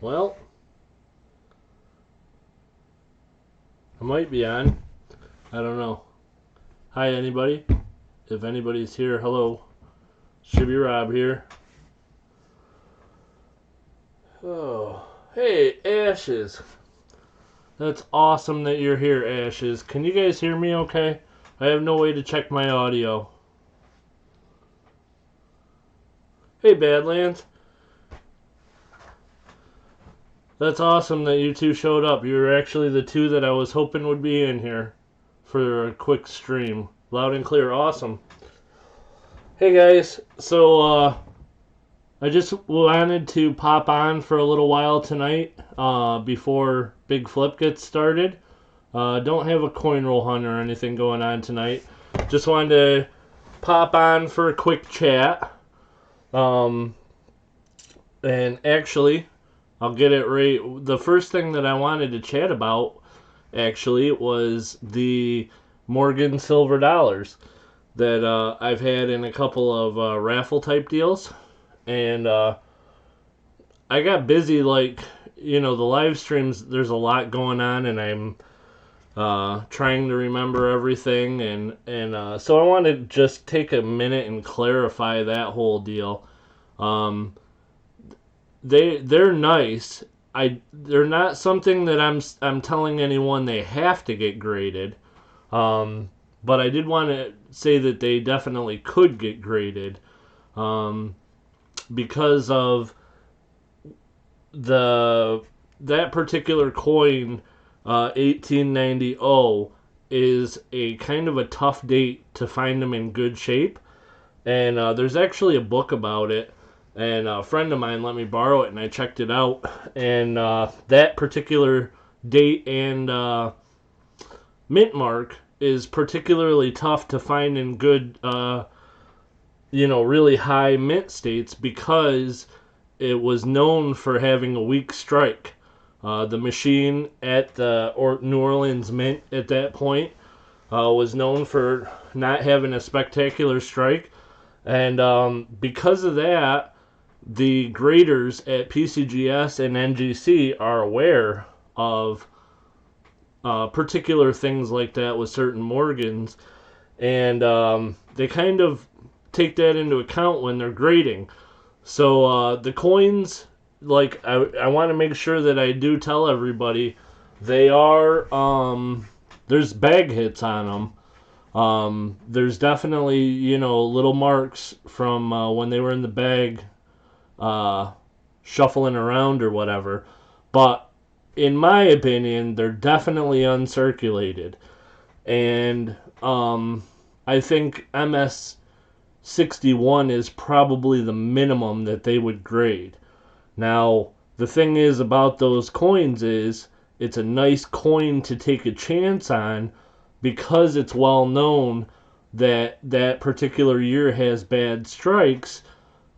Well, I might be on. I don't know. Hi, anybody. If anybody's here, hello. Shibby Rob here. Oh, hey, Ashes. That's awesome that you're here, Ashes. Can you guys hear me okay? I have no way to check my audio. Hey, Badlands. That's awesome that you two showed up. You were actually the two that I was hoping would be in here for a quick stream. Loud and clear. Awesome. Hey, guys. So, I just wanted to pop on for a little while tonight before Big Flip gets started. Don't have a coin roll hunt or anything going on tonight. Just wanted to pop on for a quick chat. And actually, I'll get it right. The first thing that I wanted to chat about, actually, was the Morgan Silver Dollars that I've had in a couple of raffle type deals. And I got busy, like, the live streams, there's a lot going on, and I'm trying to remember everything. And so I want to just take a minute and clarify that whole deal. They're nice. They're not something that I'm telling anyone they have to get graded. But I did want to say that they definitely could get graded. Because of that particular coin, 1890 is a kind of a tough date to find them in good shape. And there's actually a book about it. And a friend of mine let me borrow it, and I checked it out. And that particular date and mint mark is particularly tough to find in good, really high mint states, because it was known for having a weak strike. The machine at the New Orleans Mint at that point was known for not having a spectacular strike. And because of that, the graders at PCGS and NGC are aware of particular things like that with certain Morgans. And they kind of take that into account when they're grading. So the coins, like, I want to make sure that I do tell everybody, they are, there's bag hits on them. There's definitely, little marks from when they were in the bag, shuffling around or whatever. But in my opinion, they're definitely uncirculated. And I think MS 61 is probably the minimum that they would grade. Now, the thing is about those coins is it's a nice coin to take a chance on, because it's well known that that particular year has bad strikes.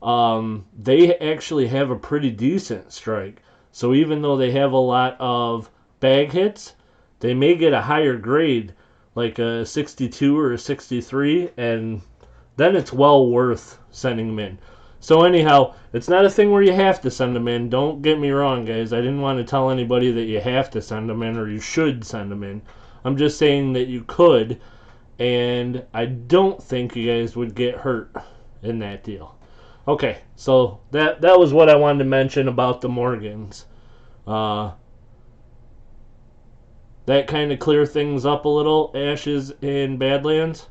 They actually have a pretty decent strike. So even though they have a lot of bag hits, they may get a higher grade, like a 62 or a 63, and then it's well worth sending them in. So anyhow, it's not a thing where you have to send them in. Don't get me wrong, guys. I didn't want to tell anybody that you have to send them in or you should send them in. I'm just saying that you could, and I don't think you guys would get hurt in that deal. Okay, so that was what I wanted to mention about the Morgans. That kind of clear things up a little, Ashes and Badlands.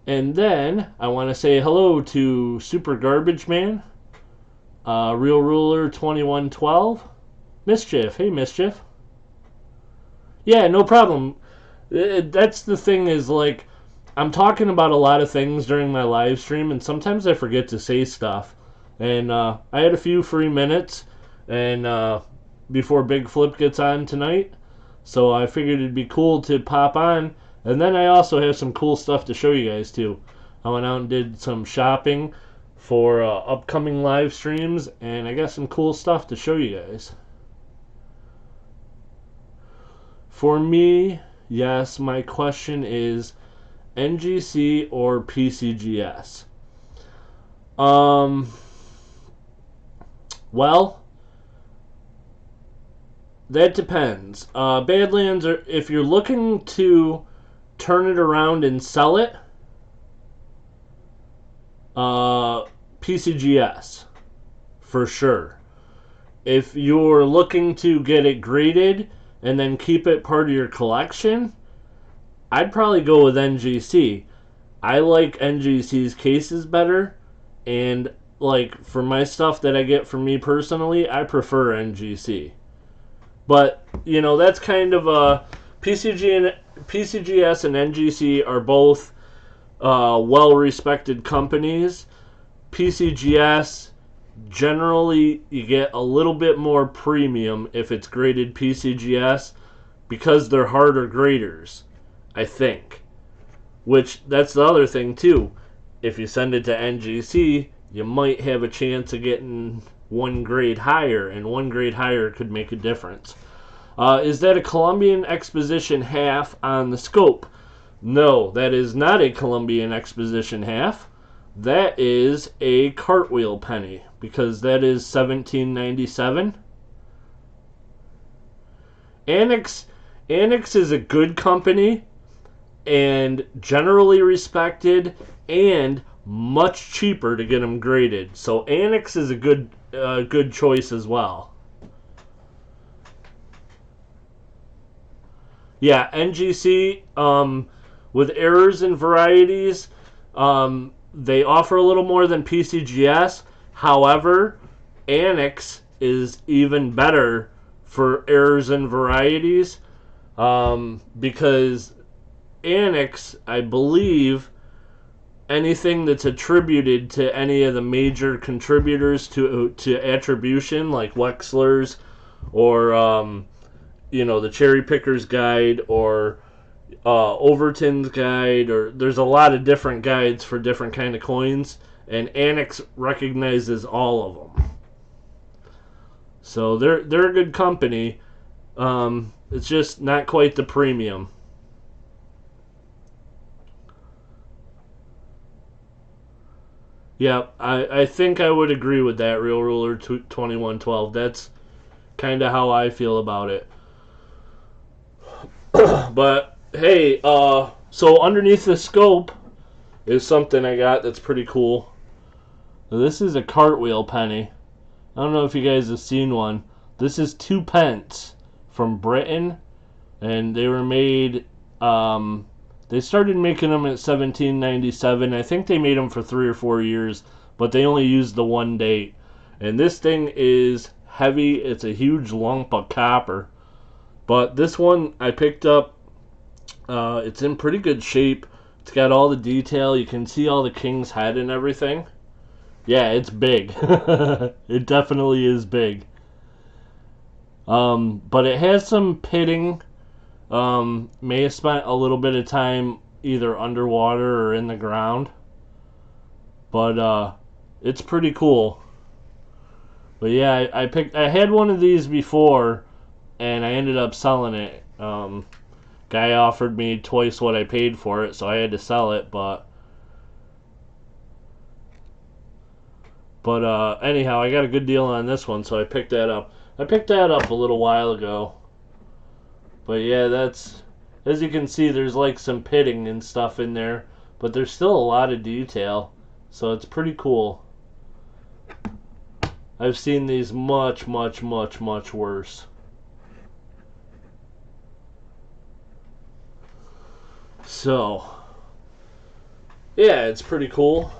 And then I want to say hello to Super Garbage Man, Real Ruler 2112, Mischief. Hey, Mischief. Yeah, no problem. That's the thing, is, like, I'm talking about a lot of things during my live stream, and sometimes I forget to say stuff. And I had a few free minutes, and before Big Flip gets on tonight, so I figured it'd be cool to pop on. And then I also have some cool stuff to show you guys too. I went out and did some shopping for upcoming live streams, and I got some cool stuff to show you guys. For me, yes, my question is NGC or PCGS. Um, well, that depends. Badlands are, if you're looking to turn it around and sell it, PCGS for sure. If you're looking to get it graded and then keep it part of your collection, I'd probably go with NGC. I like NGC's cases better, and like for my stuff that I get from me personally, I prefer NGC. But you know that's kind of a PCGS and NGC are both well-respected companies. PCGS generally you get a little bit more premium if it's graded PCGS because they're harder graders, I think. Which that's the other thing too. If you send it to NGC, you might have a chance of getting one grade higher, and one grade higher could make a difference. Is that a Columbian Exposition half on the scope? No, that is not a Columbian Exposition half. That is a cartwheel penny, because that is 1797. Annex is a good company and generally respected and much cheaper to get them graded. So Annex is a good choice as well. Yeah, NGC with errors and varieties, they offer a little more than PCGS. However, Annex is even better for errors and varieties because Annex, I believe, anything that's attributed to any of the major contributors to attribution, like Wexler's or the Cherry Picker's Guide or Overton's Guide, or there's a lot of different guides for different kind of coins, and Annex recognizes all of them. So they're a good company. It's just not quite the premium. Yeah, I think I would agree with that, Real Ruler 2112. That's kind of how I feel about it. But hey, so underneath the scope is something I got that's pretty cool. This is a cartwheel penny. I don't know if you guys have seen one. This is 2 pence from Britain, and they were made. They started making them at 1797. I think they made them for 3 or 4 years, but they only used the one date. And this thing is heavy. It's a huge lump of copper. But this one I picked up. It's in pretty good shape. It's got all the detail. You can see all the king's head and everything. Yeah, it's big. It definitely is big. But it has some pitting. May have spent a little bit of time either underwater or in the ground. But it's pretty cool. But yeah, I had one of these before, and I ended up selling it. Guy offered me twice what I paid for it, so I had to sell it. But anyhow, I got a good deal on this one, so I picked that up. I picked that up a little while ago. But yeah, that's, as you can see, there's like some pitting and stuff in there, but there's still a lot of detail, so it's pretty cool. I've seen these much, much, much, much worse. So, yeah, it's pretty cool.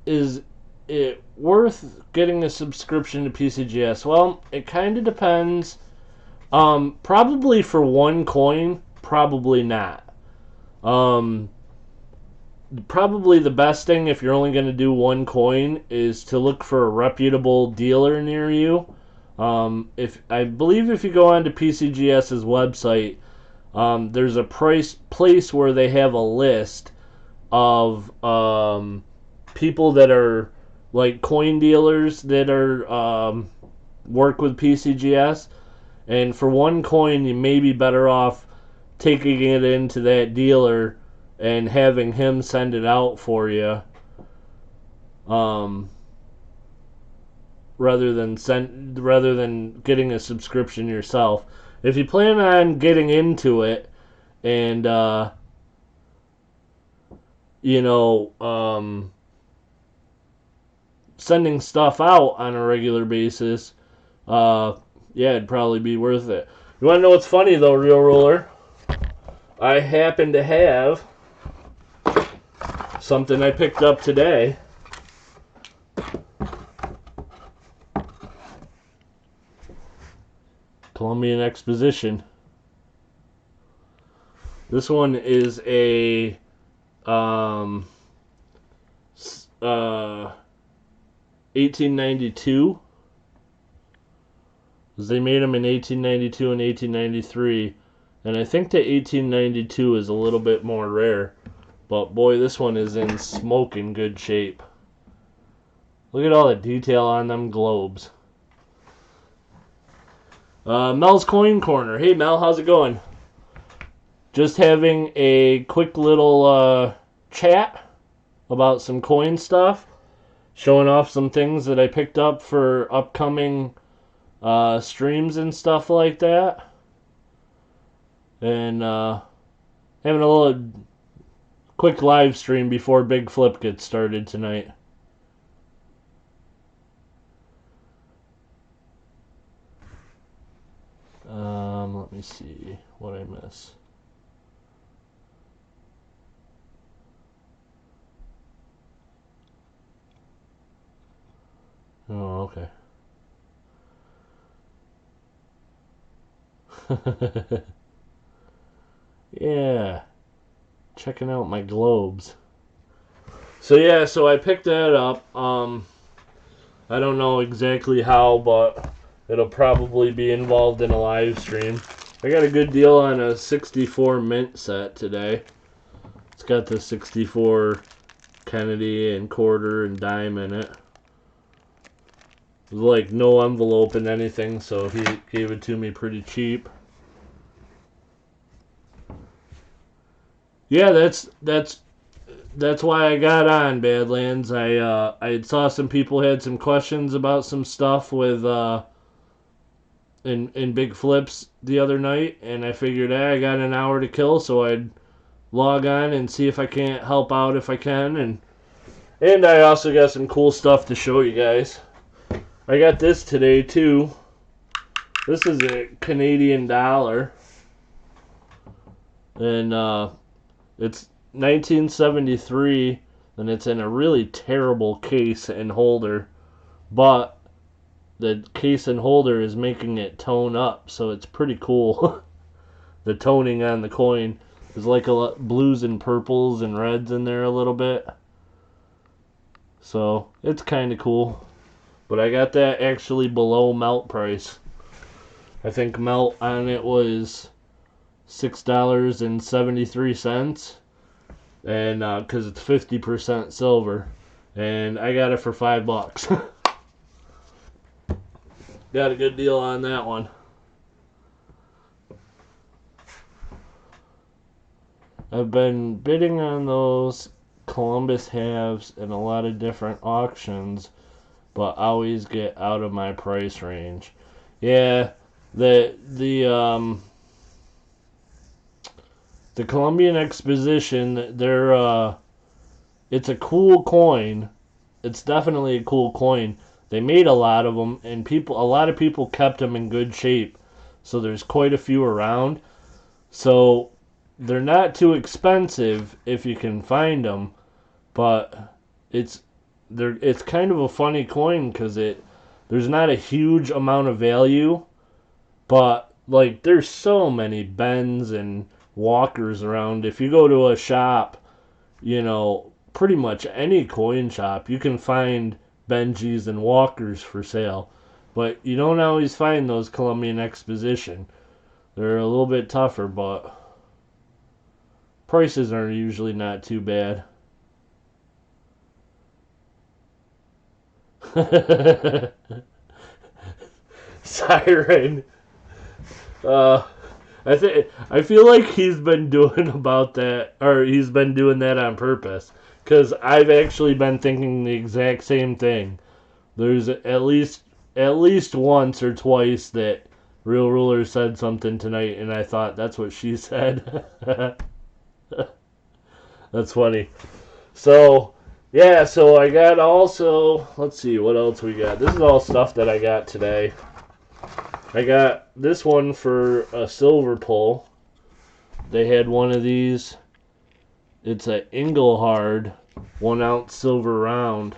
Is it worth getting a subscription to PCGS? Well, it kind of depends. Probably for one coin, probably not. Probably the best thing if you're only going to do one coin is to look for a reputable dealer near you. I believe if you go onto PCGS's website, there's a place where they have a list of people that are like coin dealers that are work with PCGS, and for one coin you may be better off taking it into that dealer and having him send it out for you, rather than getting a subscription yourself. If you plan on getting into it and sending stuff out on a regular basis, yeah, it'd probably be worth it. You want to know what's funny though, Real Roller? I happen to have something I picked up today. Columbian Exposition. This one is a 1892. They made them in 1892 and 1893, and I think the 1892 is a little bit more rare. But boy, this one is in smoking good shape. Look at all the detail on them globes. Mel's Coin Corner. Hey Mel, how's it going? Just having a quick little chat about some coin stuff. Showing off some things that I picked up for upcoming streams and stuff like that. And having a little quick live stream before Big Flip gets started tonight. Let me see what I miss. Oh, okay. Yeah. Checking out my globes. So I picked that up. I don't know exactly how, but it'll probably be involved in a live stream. I got a good deal on a 64 mint set today. It's got the 64 Kennedy and quarter and dime in it. There's like no envelope and anything, so he gave it to me pretty cheap. Yeah, that's why I got on Badlands. I saw some people had some questions about some stuff with in Big Flips the other night, and I figured, hey, I got an hour to kill, so I'd log on and see if I can't help out if I can, and I also got some cool stuff to show you guys. I got this today too. This is a Canadian dollar, and it's 1973, and it's in a really terrible case and holder, but the case and holder is making it tone up, so it's pretty cool. The toning on the coin is like a lot blues and purples and reds in there a little bit, so it's kind of cool. But I got that actually below melt price. I think melt on it was $6.73, and because it's 50% silver, and I got it for $5. Got a good deal on that one. I've been bidding on those Columbus halves in a lot of different auctions, but always get out of my price range. Yeah, the Columbian Exposition, it's a cool coin. It's definitely a cool coin. They made a lot of them, and a lot of people kept them in good shape. So there's quite a few around. So they're not too expensive if you can find them, but it's kind of a funny coin because there's not a huge amount of value, but like there's so many bends and walkers around. If you go to a shop, pretty much any coin shop, you can find Benjis and walkers for sale, but you don't always find those Columbian Exposition. They're a little bit tougher, but prices are usually not too bad. Siren. I I feel like he's been doing about that, or he's been doing that on purpose. Because I've actually been thinking the exact same thing. There's at least once or twice that Real Ruler said something tonight, and I thought that's what she said. That's funny. So, yeah, so I got also, let's see, what else we got. This is all stuff that I got today. I got this one for a silver pull. They had one of these. It's an Engelhard 1 ounce silver round.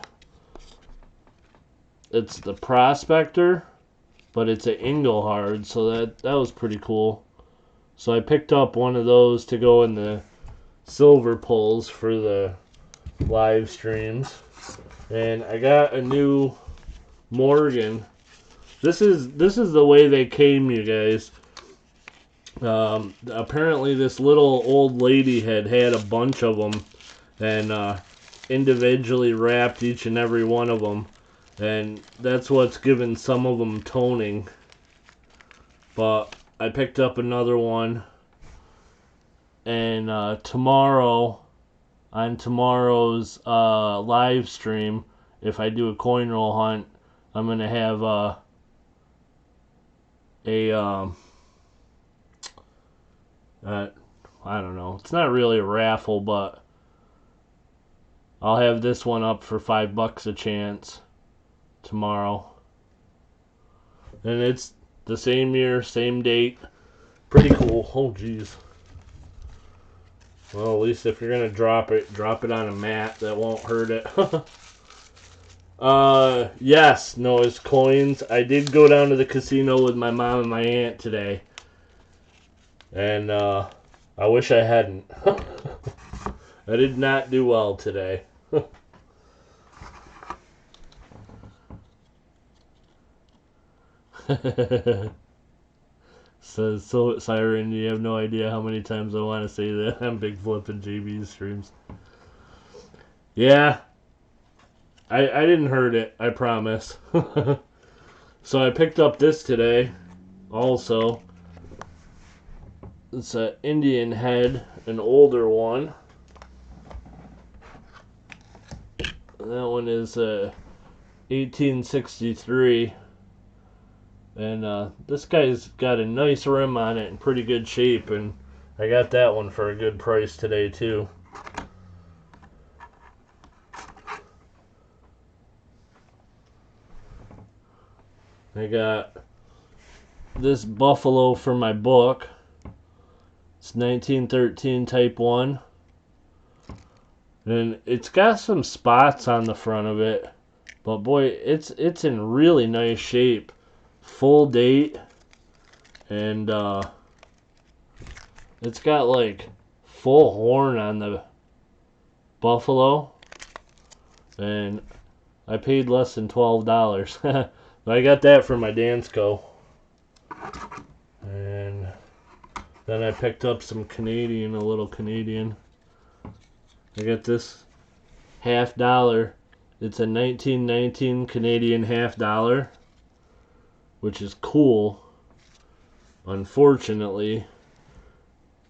It's the Prospector, but it's an Engelhard, so that was pretty cool. So I picked up one of those to go in the silver pulls for the live streams. And I got a new Morgan. This is the way they came, you guys. Apparently this little old lady had a bunch of them and individually wrapped each and every one of them, and that's what's given some of them toning. But I picked up another one, and tomorrow, on tomorrow's live stream, if I do a coin roll hunt, I'm gonna have I don't know. It's not really a raffle, but I'll have this one up for $5 a chance tomorrow. And it's the same year, same date. Pretty cool. Oh, jeez. Well, at least if you're going to drop it on a mat. That won't hurt it. Yes, Noah's coins. I did go down to the casino with my mom and my aunt today. And, I wish I hadn't. I did not do well today. Says so Siren, you have no idea how many times I want to say that on Big Flip and JB's streams. Yeah. I didn't hurt it, I promise. So I picked up this today also. It's an Indian head, an older one. That one is 1863. And this guy's got a nice rim on it in pretty good shape, and I got that one for a good price today too. I got this buffalo for my book. It's 1913 Type 1. And it's got some spots on the front of it. But boy, it's in really nice shape. Full date. And it's got like full horn on the buffalo. And I paid less than $12. But I got that for my Dansko. And then I picked up some Canadian, a little Canadian. I got this $50. It's a 1919 Canadian $50, which is cool. Unfortunately,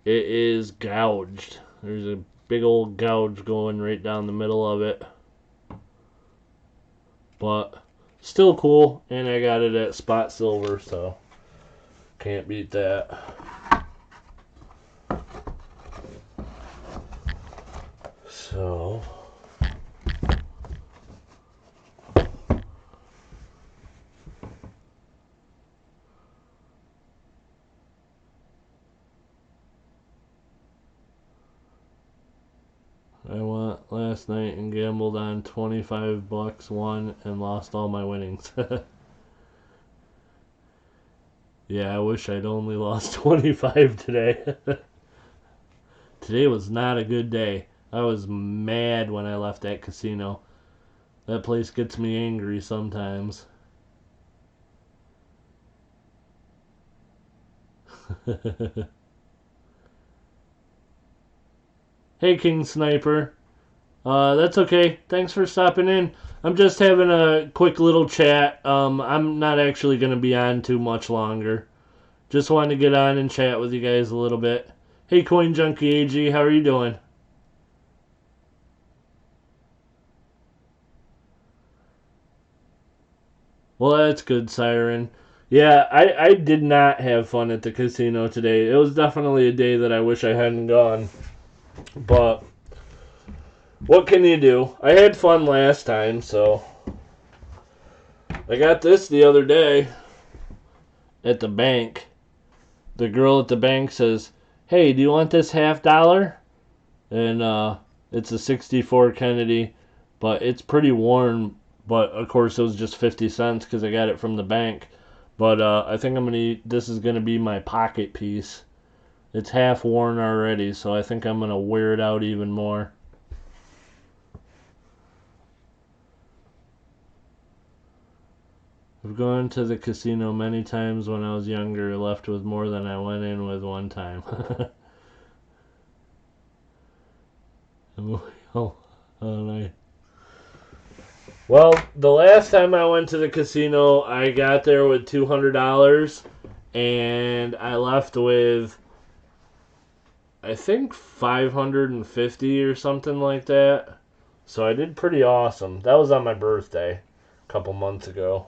it is gouged. There's a big old gouge going right down the middle of it. But still cool, and I got it at spot silver, so can't beat that. So I went last night and gambled on $25, won, and lost all my winnings. Yeah, I wish I'd only lost 25 today. Today was not a good day. I was mad when I left that casino. That place gets me angry sometimes. Hey, King Sniper. That's okay. Thanks for stopping in. I'm just having a quick little chat. I'm not actually going to be on too much longer. Just wanted to get on and chat with you guys a little bit. Hey, Coin Junkie AG, how are you doing? Well, that's good, Siren. Yeah, I did not have fun at the casino today. It was definitely a day that I wish I hadn't gone. But what can you do? I had fun last time, so I got this the other day at the bank. The girl at the bank says, "Hey, do you want this $50?" And it's a 64 Kennedy, but it's pretty worn. But of course, it was just 50 cents because I got it from the bank. But I think this is gonna be my pocket piece. It's half worn already, so I think I'm gonna wear it out even more. I've gone to the casino many times when I was younger, left with more than I went in with one time. Oh, nice. Well, the last time I went to the casino, I got there with $200, and I left with, I think, 550 or something like that. So I did pretty awesome. That was on my birthday a couple months ago.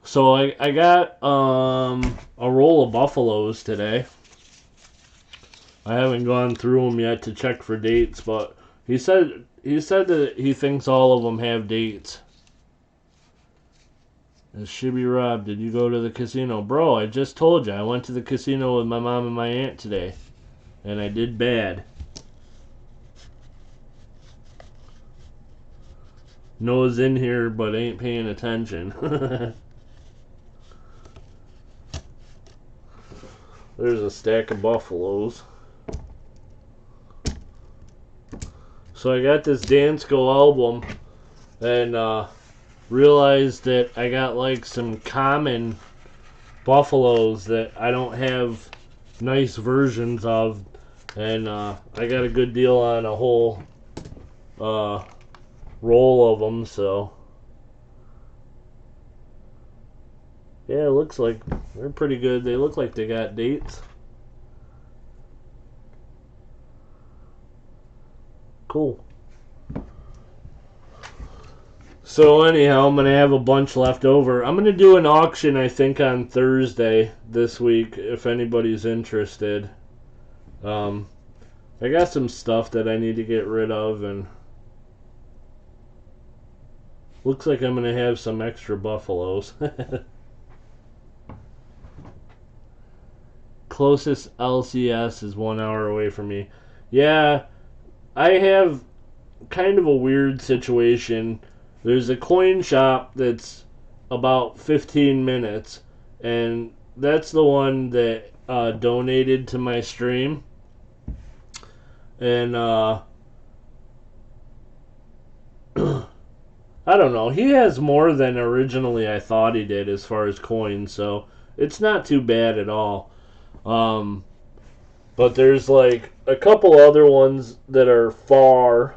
So I got a roll of buffaloes today. I haven't gone through them yet to check for dates, but he said that he thinks all of them have dates. And Shibby Rob, did you go to the casino? Bro, I just told you. I went to the casino with my mom and my aunt today. And I did bad. Noah's in here but ain't paying attention. There's a stack of buffaloes. So I got this Dansko album and realized that I got like some common buffaloes that I don't have nice versions of, and I got a good deal on a whole roll of them, so yeah, it looks like they're pretty good. They look like they got dates. Cool. So anyhow, I'm going to have a bunch left over. I'm going to do an auction, I think, on Thursday this week, if anybody's interested. I got some stuff that I need to get rid of, and looks like I'm going to have some extra buffaloes. Closest LCS is 1 hour away from me. Yeah, I have kind of a weird situation. There's a coin shop that's about 15 minutes, and that's the one that donated to my stream. And I don't know, he has more than originally I thought he did as far as coins, so it's not too bad at all. But there's like a couple other ones that are far.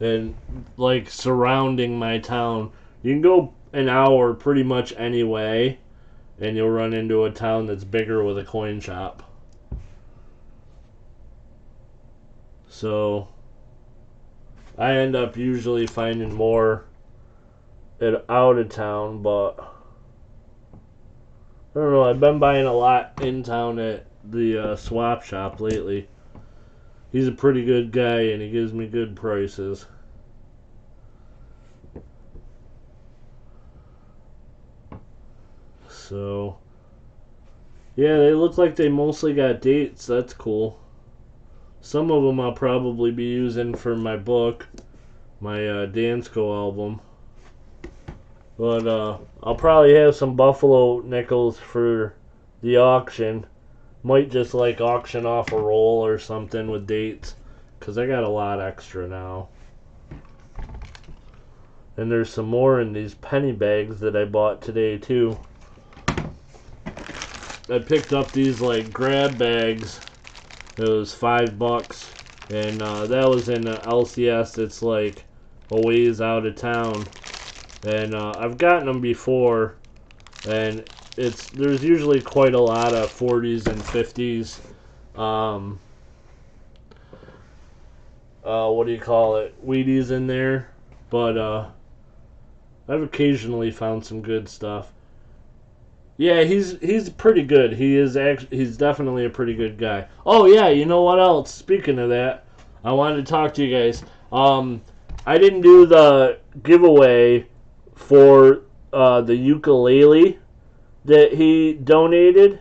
And like surrounding my town. You can go an hour pretty much any way, and you'll run into a town that's bigger with a coin shop. So I end up usually finding more out of town, but I don't know, I've been buying a lot in town at the swap shop lately. He's a pretty good guy, and he gives me good prices. So, yeah, they look like they mostly got dates. That's cool. Some of them I'll probably be using for my book, my Dansko album. But I'll probably have some buffalo nickels for the auction. Might just like auction off a roll or something with dates, because I got a lot extra now. And there's some more in these penny bags that I bought today too. I picked up these like grab bags. It was $5, and that was in a LCS. It's like a ways out of town. And I've gotten them before, and there's usually quite a lot of 40s and 50s. What do you call it? Wheaties in there, but I've occasionally found some good stuff. Yeah, he's pretty good. He's definitely a pretty good guy. Oh yeah, you know what else? Speaking of that, I wanted to talk to you guys. I didn't do the giveaway for the ukulele that he donated,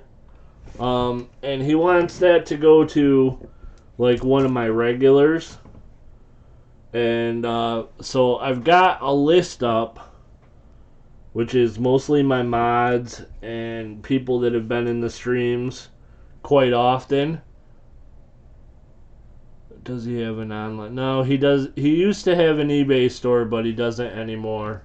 and he wants that to go to like one of my regulars, and so I've got a list up, which is mostly my mods and people that have been in the streams quite often. Does he have an online? No, he does. He used to have an eBay store, but he doesn't anymore.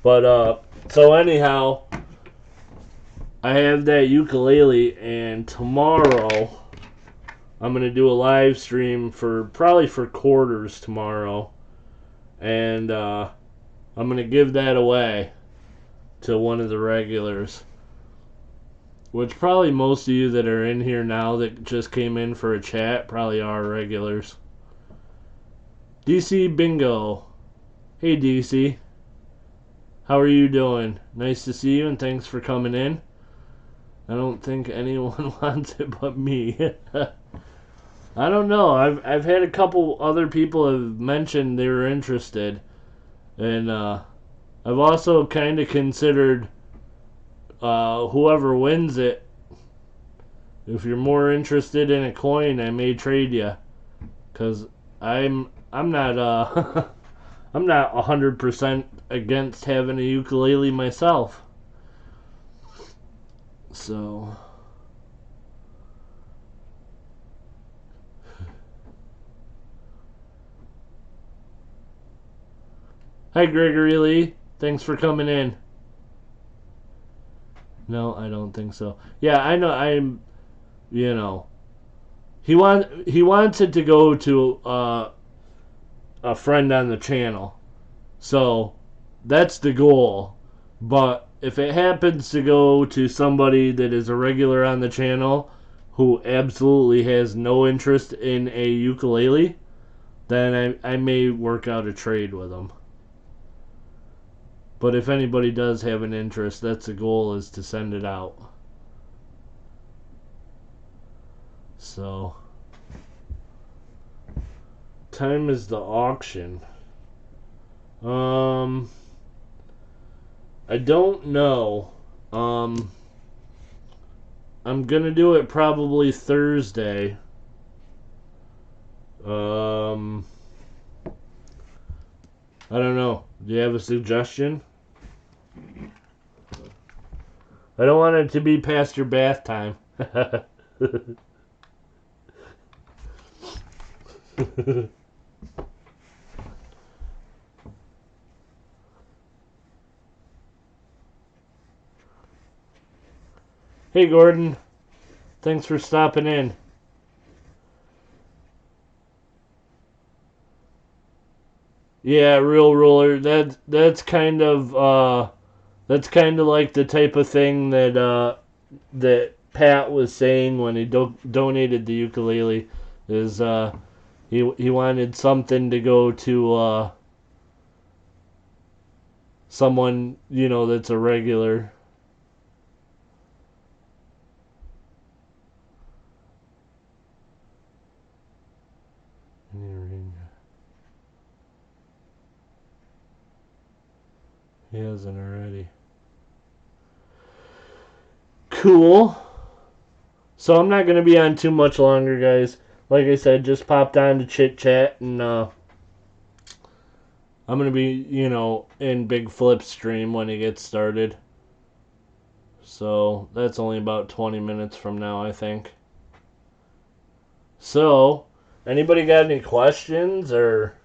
But so anyhow, I have that ukulele, and tomorrow I'm gonna do a live stream probably for quarters tomorrow, and I'm gonna give that away to one of the regulars, which probably most of you that are in here now that just came in for a chat probably are regulars. DC Bingo, hey DC, how are you doing? Nice to see you, and thanks for coming in. I don't think anyone wants it but me. I don't know. I've had a couple other people have mentioned they were interested, and I've also kind of considered whoever wins it. If you're more interested in a coin, I may trade you, cause I'm not I'm not 100% against having a ukulele myself. So. Hi, Gregory Lee. Thanks for coming in. No, I don't think so. Yeah, I know. You know, he wants it to go to a friend on the channel, so that's the goal. But if it happens to go to somebody that is a regular on the channel who absolutely has no interest in a ukulele, then I may work out a trade with them. But if anybody does have an interest, that's the goal, is to send it out. So, time is the auction. I don't know. I'm gonna do it probably Thursday. I don't know. Do you have a suggestion? I don't want it to be past your bath time. Hey Gordon, thanks for stopping in. Yeah, Real Ruler. That's kind of like the type of thing that that Pat was saying when he donated the ukulele. Is he wanted something to go to someone, you know, that's a regular. He hasn't already. Cool. So I'm not going to be on too much longer, guys. Like I said, just popped on to chit chat, and I'm going to be, you know, in Big Flip's stream when he gets started. So that's only about 20 minutes from now, I think. So, anybody got any questions or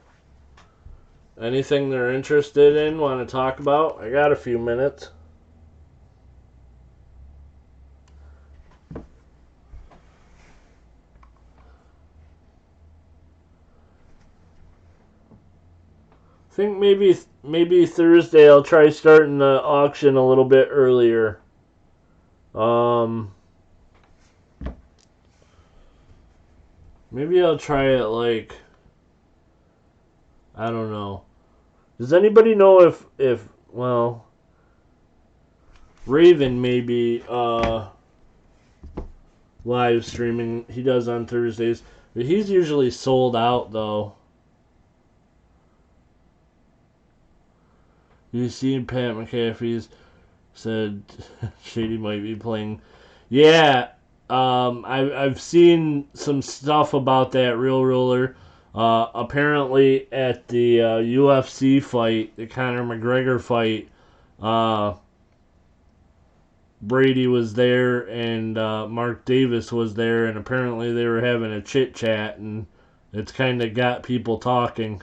anything they're interested in, want to talk about? I got a few minutes. think maybe Thursday I'll try starting the auction a little bit earlier. Maybe I'll try it like, I don't know. Does anybody know if well, Raven maybe live streaming. He does on Thursdays. But he's usually sold out though. You see Pat McAfee's said Shady might be playing. Yeah, I've seen some stuff about that Real Ruler. Apparently at the UFC fight, the Conor McGregor fight, Brady was there and Mark Davis was there, and apparently they were having a chit chat, and it's kind of got people talking.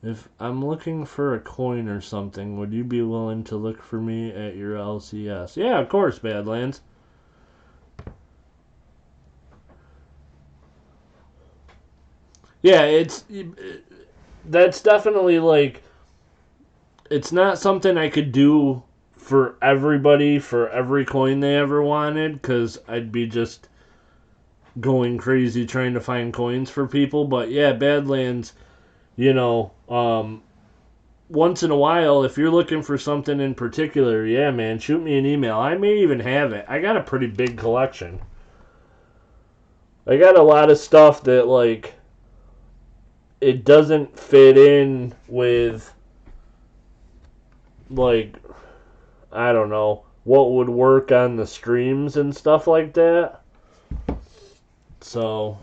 If I'm looking for a coin or something, would you be willing to look for me at your LCS? Yeah, of course, Badlands. Yeah, that's definitely like, it's not something I could do for everybody for every coin they ever wanted, because I'd be just going crazy trying to find coins for people. But yeah, Badlands, once in a while, if you're looking for something in particular, yeah, man, shoot me an email. I may even have it. I got a pretty big collection. I got a lot of stuff that, like, it doesn't fit in with, like, I don't know, what would work on the streams and stuff like that. So,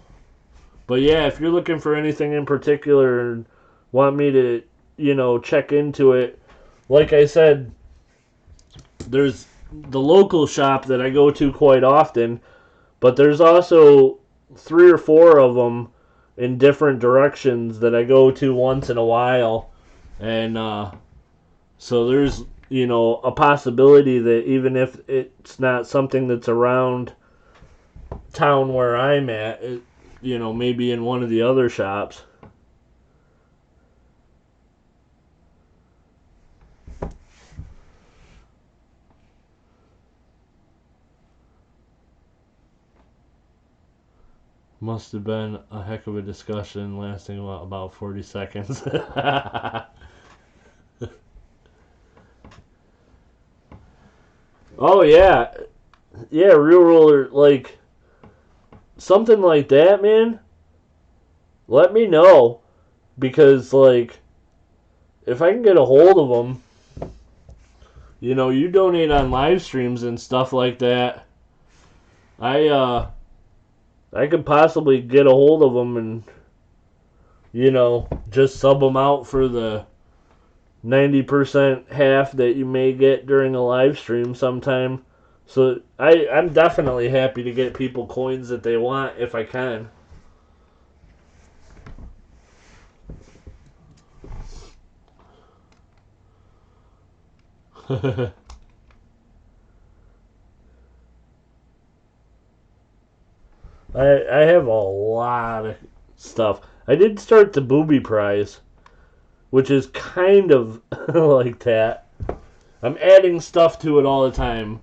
but yeah, if you're looking for anything in particular and want me to, check into it, like I said, there's the local shop that I go to quite often, but there's also 3 or 4 of them in different directions that I go to once in a while. And so there's, a possibility that even if it's not something that's around town where I'm at, maybe in one of the other shops. Must have been a heck of a discussion lasting about 40 seconds. Oh, yeah. Yeah, Real Roller, like, something like that, man, let me know. Because, like, if I can get a hold of them, you donate on live streams and stuff like that, I could possibly get a hold of them and, just sub them out for the 90% half that you may get during a live stream sometime. So I'm definitely happy to get people coins that they want if I can. I have a lot of stuff. I did start the booby prize, which is kind of like that. I'm adding stuff to it all the time,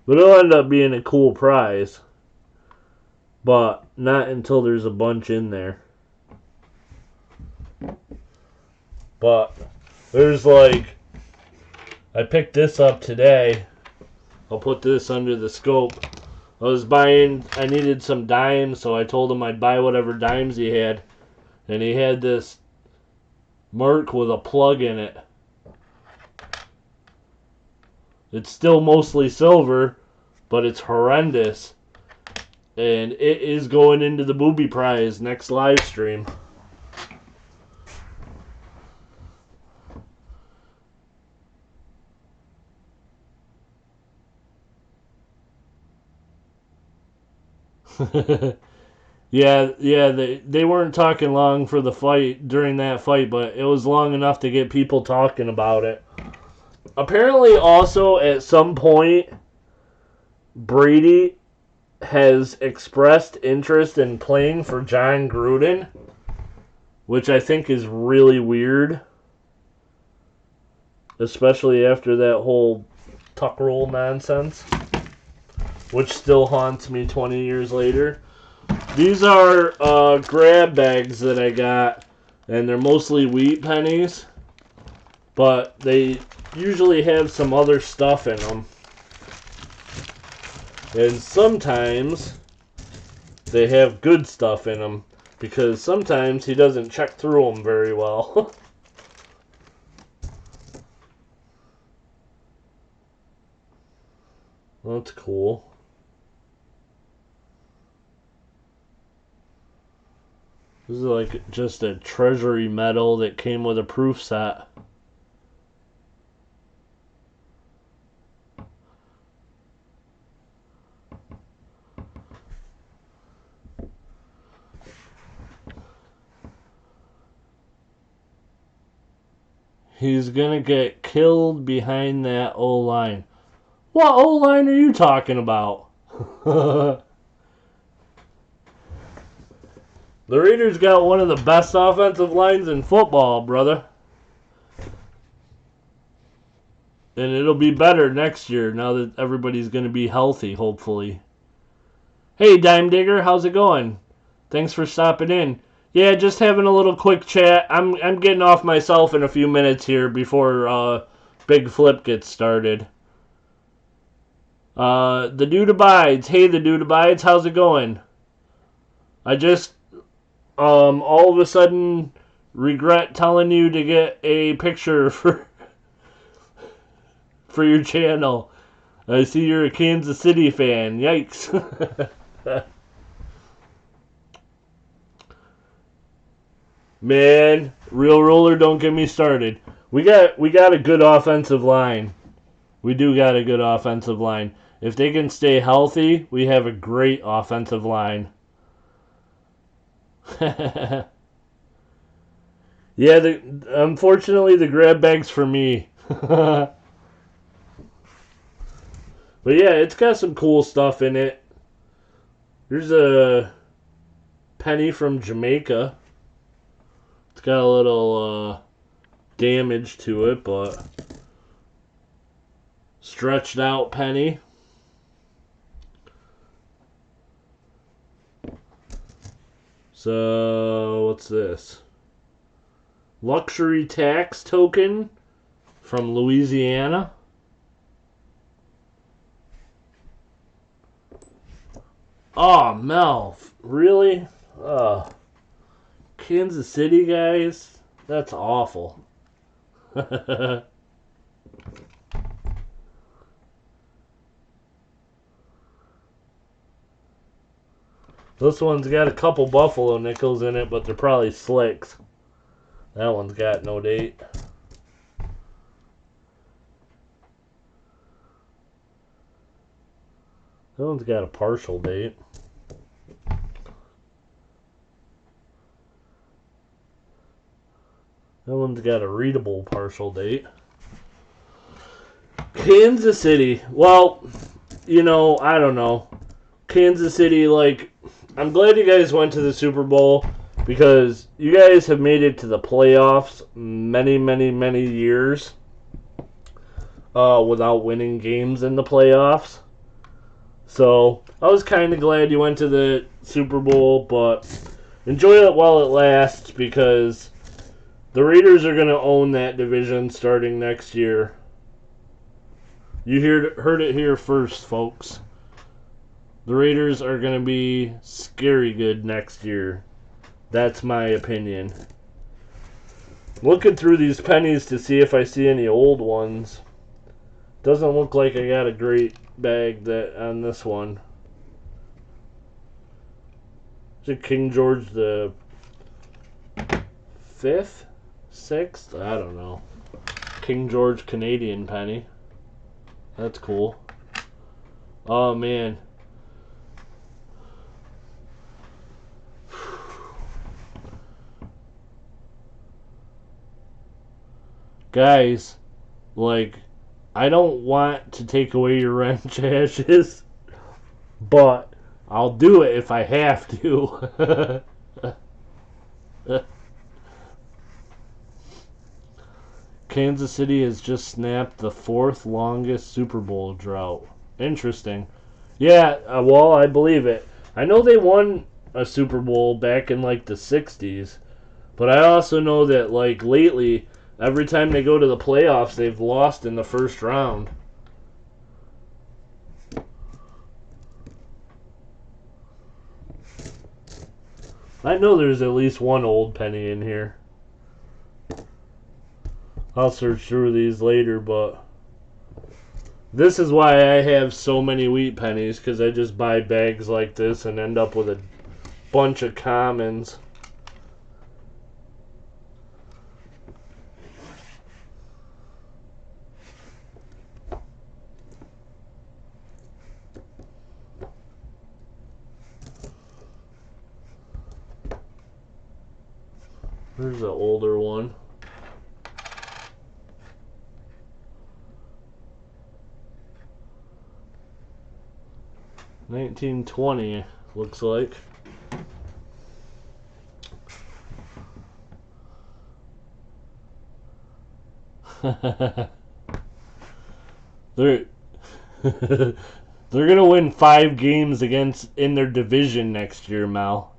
but it'll end up being a cool prize. But not until there's a bunch in there. But there's like, I picked this up today. I'll put this under the scope. I needed some dimes, so I told him I'd buy whatever dimes he had. And he had this Merc with a plug in it. It's still mostly silver, but it's horrendous. And it is going into the booby prize next live stream. Yeah, they weren't talking long for the fight, during that fight, but it was long enough to get people talking about it. Apparently also at some point Brady has expressed interest in playing for John Gruden, which I think is really weird, especially after that whole tuck roll nonsense, which still haunts me 20 years later. These are grab bags that I got, and they're mostly wheat pennies, but they usually have some other stuff in them. And sometimes they have good stuff in them, because sometimes he doesn't check through them very well. That's cool. This is like just a treasury medal that came with a proof set. He's gonna get killed behind that O-line. What O-line are you talking about? The Raiders got one of the best offensive lines in football, brother. And it'll be better next year now that everybody's going to be healthy, hopefully. Hey, Dime Digger, how's it going? Thanks for stopping in. Yeah, just having a little quick chat. I'm getting off myself in a few minutes here before Big Flip gets started. The Dude Abides. Hey, the Dude Abides, how's it going? I just all of a sudden regret telling you to get a picture for your channel. I see you're a Kansas City fan. Yikes. Man, Real Roller, don't get me started. We got a good offensive line. We do got a good offensive line. If they can stay healthy, we have a great offensive line. Yeah, unfortunately the grab bag's for me. But yeah, it's got some cool stuff in it. Here's a penny from Jamaica. It's got a little damage to it, but stretched out penny. So, what's this? Luxury tax token from Louisiana. Oh, Mel, really? Kansas City guys? That's awful. This one's got a couple Buffalo nickels in it, but they're probably slicks. That one's got no date. That one's got a partial date. That one's got a readable partial date. Kansas City. Well, I don't know. Kansas City, I'm glad you guys went to the Super Bowl because you guys have made it to the playoffs many, many, many years without winning games in the playoffs. So I was kind of glad you went to the Super Bowl, but enjoy it while it lasts because the Raiders are going to own that division starting next year. You heard it here first, folks. The Raiders are going to be scary good next year. That's my opinion. Looking through these pennies to see if I see any old ones. Doesn't look like I got a great bag on this one. Is it King George the 5th? 6th? I don't know. King George Canadian penny. That's cool. Oh, man. Guys, I don't want to take away your wrench ashes, but I'll do it if I have to. Kansas City has just snapped the 4th longest Super Bowl drought. Interesting. Yeah, well, I believe it. I know they won a Super Bowl back in like the 60s, but I also know that like lately, every time they go to the playoffs, they've lost in the first round. I know there's at least one old penny in here. I'll search through these later, but this is why I have so many wheat pennies, because I just buy bags like this and end up with a bunch of commons. There's an older one. $19.20 looks like. They're they're gonna win 5 games against in their division next year, Mal.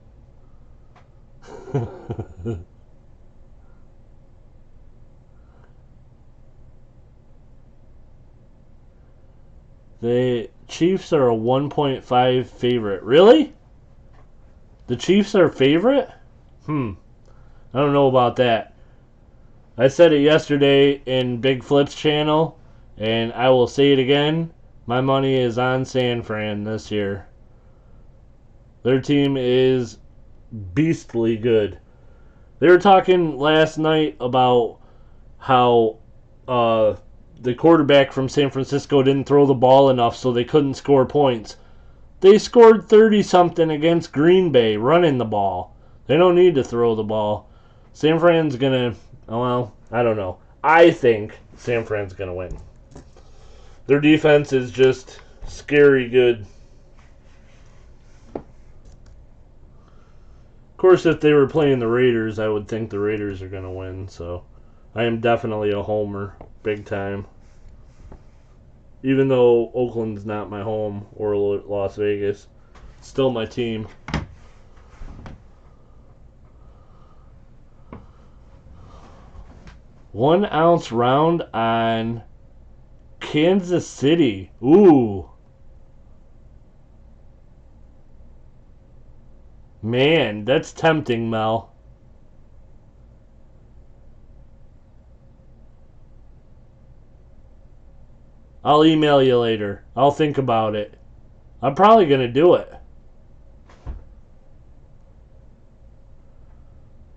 The Chiefs are a 1.5 favorite. Really? The Chiefs are favorite? I don't know about that. I said it yesterday in Big Flip's channel, and I will say it again. My money is on San Fran this year. Their team is beastly good. They were talking last night about how the quarterback from San Francisco didn't throw the ball enough, so they couldn't score points. They scored 30-something against Green Bay running the ball. They don't need to throw the ball. San Fran's going to, well, I don't know. I think San Fran's going to win. Their defense is just scary good. Of course, if they were playing the Raiders, I would think the Raiders are going to win, so I am definitely a homer, big time. Even though Oakland's not my home, or Las Vegas, still my team. $1 ounce round on Kansas City. Ooh. Man, that's tempting, Mel. I'll email you later. I'll think about it. I'm probably going to do it.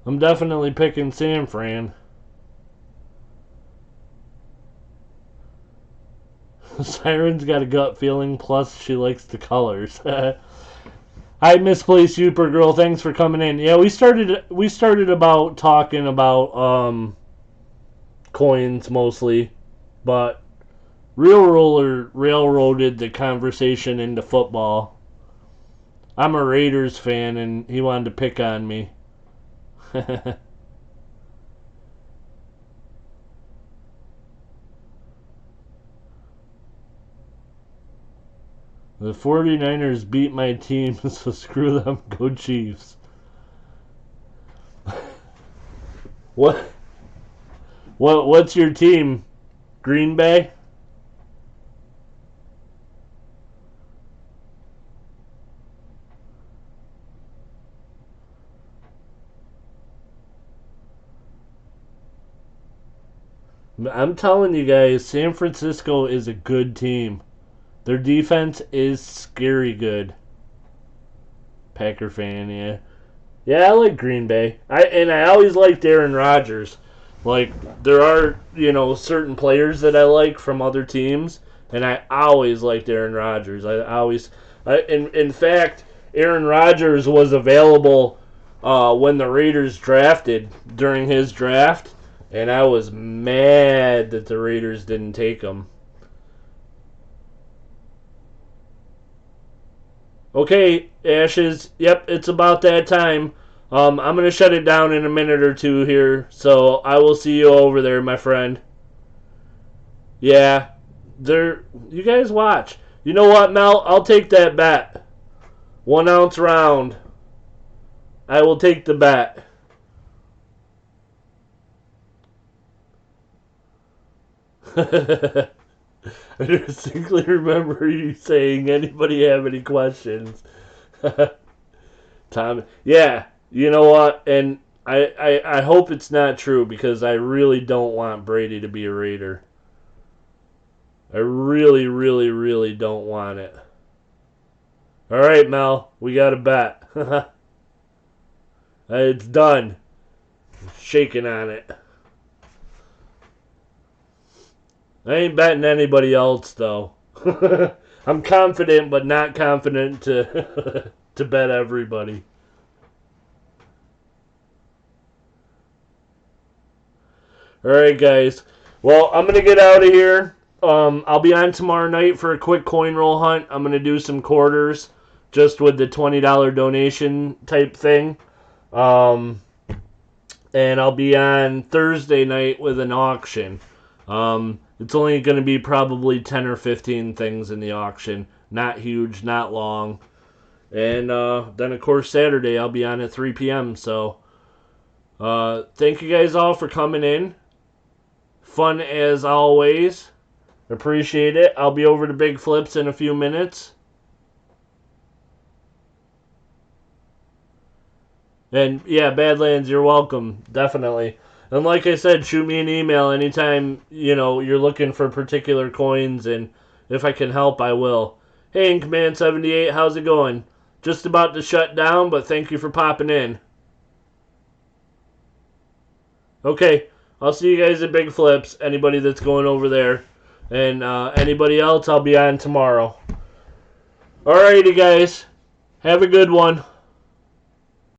I'm definitely picking San Fran. Siren's got a gut feeling, plus she likes the colors. Hi, Misplaced Supergirl. Thanks for coming in. Yeah, we started about talking about coins mostly, but Real Roller railroaded the conversation into football. I'm a Raiders fan, and he wanted to pick on me. The 49ers beat my team, so screw them. Go Chiefs. What's your team? Green Bay? I'm telling you guys, San Francisco is a good team. Their defense is scary good. Packer fan, yeah. Yeah, I like Green Bay. I always liked Aaron Rodgers. Like, there are, certain players that I like from other teams, and I always liked Aaron Rodgers. In fact, Aaron Rodgers was available when the Raiders drafted during his draft, and I was mad that the Raiders didn't take him. Okay, Ashes. Yep, it's about that time. I'm going to shut it down in a minute or two here, so I will see you over there, my friend. Yeah, there. You guys watch. You know what, Mel? I'll take that bet. 1 ounce round. I will take the bet. I distinctly remember you saying, anybody have any questions? Tom, yeah, you know what? And I hope it's not true because I really don't want Brady to be a Raider. I really, really, really don't want it. All right, Mel, we got a bet. It's done. Shaking on it. I ain't betting anybody else though. I'm confident, but not confident to to bet everybody. All right, guys. Well, I'm gonna get out of here. I'll be on tomorrow night for a quick coin roll hunt. I'm gonna do some quarters, just with the $20 donation type thing. Um, and I'll be on Thursday night with an auction. It's only going to be probably 10 or 15 things in the auction. Not huge, not long. And then, of course, Saturday I'll be on at 3 p.m. So thank you guys all for coming in. Fun as always. Appreciate it. I'll be over to Big Flips in a few minutes. And yeah, Badlands, you're welcome. Definitely. And like I said, shoot me an email anytime, you're looking for particular coins, and if I can help, I will. Hey, in Command 78, how's it going? Just about to shut down, but thank you for popping in. Okay, I'll see you guys at Big Flips, anybody that's going over there. And anybody else, I'll be on tomorrow. Alrighty, guys. Have a good one.